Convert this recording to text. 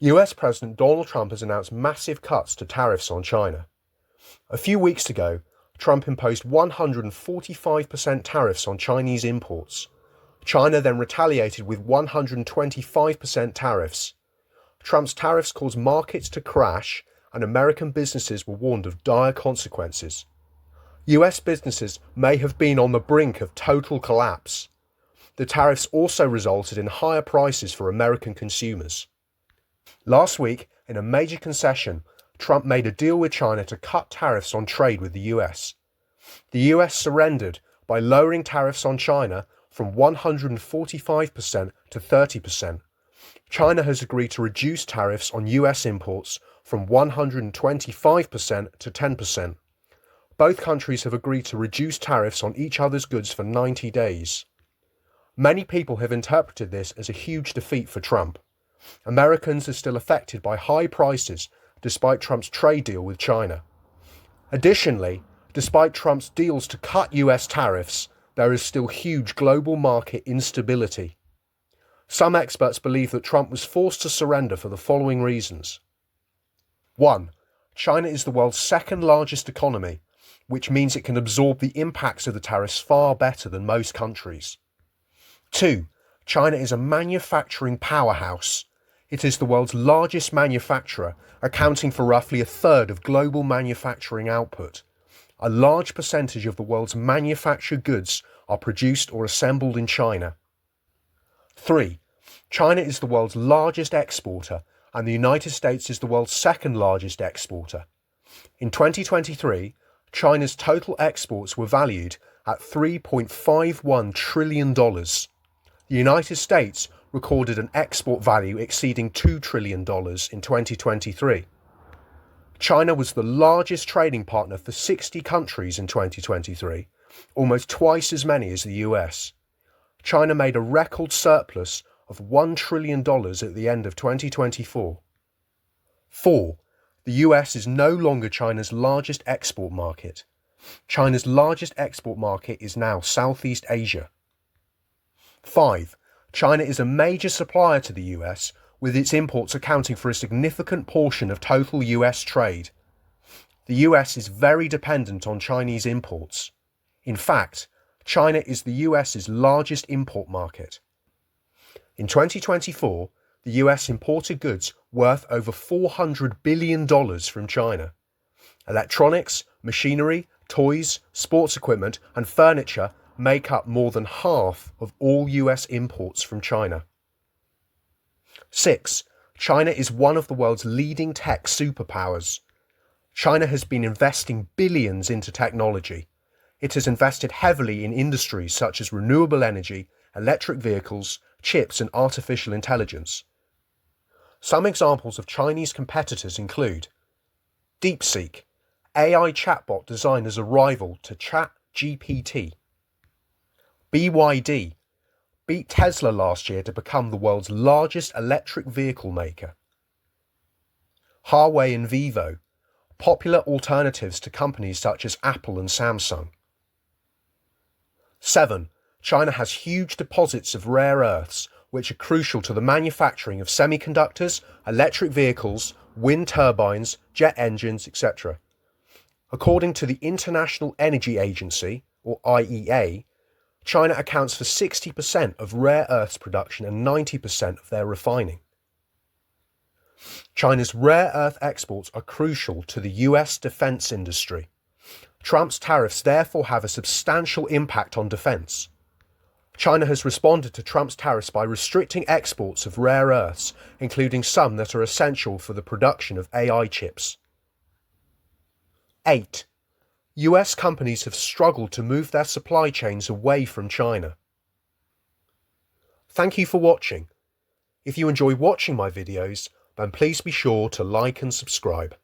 US President Donald Trump has announced massive cuts to tariffs on China. A few weeks ago, Trump imposed 145% tariffs on Chinese imports. China then retaliated with 125% tariffs. Trump's tariffs caused markets to crash, and American businesses were warned of dire consequences. US businesses may have been on the brink of total collapse. The tariffs also resulted in higher prices for American consumers. Last week, in a major concession, Trump made a deal with China to cut tariffs on trade with the US. The US surrendered by lowering tariffs on China from 145% to 30%. China has agreed to reduce tariffs on US imports from 125% to 10%. Both countries have agreed to reduce tariffs on each other's goods for 90 days. Many people have interpreted this as a huge defeat for Trump. Americans are still affected by high prices despite Trump's trade deal with China. Additionally, despite Trump's deals to cut US tariffs, there is still huge global market instability. Some experts believe that Trump was forced to surrender for the following reasons. 1. China is the world's second largest economy, which means it can absorb the impacts of the tariffs far better than most countries. 2. China is a manufacturing powerhouse. It is the world's largest manufacturer, accounting for roughly a third of global manufacturing output. A large percentage of the world's manufactured goods are produced or assembled in China. 3. China is the world's largest exporter, and the United States is the world's second largest exporter. In 2023, China's total exports were valued at $3.51 trillion. The United States recorded an export value exceeding $2 trillion in 2023. China was the largest trading partner for 60 countries in 2023, almost twice as many as the US. China made a record surplus of $1 trillion at the end of 2024. 4. The US is no longer China's largest export market. China's largest export market is now Southeast Asia. 5. China is a major supplier to the US, with its imports accounting for a significant portion of total US trade. The US is very dependent on Chinese imports. In fact, China is the US's largest import market. In 2024, the US imported goods worth over $400 billion from China. Electronics, machinery, toys, sports equipment, and furniture make up more than half of all US imports from China. 6. China is one of the world's leading tech superpowers. China has been investing billions into technology. It has invested heavily in industries such as renewable energy, electric vehicles, chips, and artificial intelligence. Some examples of Chinese competitors include DeepSeek, AI chatbot designed as a rival to ChatGPT. BYD beat Tesla last year to become the world's largest electric vehicle maker. Huawei and Vivo, popular alternatives to companies such as Apple and Samsung. 7. China has huge deposits of rare earths, which are crucial to the manufacturing of semiconductors, electric vehicles, wind turbines, jet engines, etc. According to the International Energy Agency, or IEA, China accounts for 60% of rare earths production and 90% of their refining. China's rare earth exports are crucial to the US defense industry. Trump's tariffs therefore have a substantial impact on defense. China has responded to Trump's tariffs by restricting exports of rare earths, including some that are essential for the production of AI chips. 8. US companies have struggled to move their supply chains away from China. Thank you for watching. If you enjoy watching my videos, then please be sure to like and subscribe.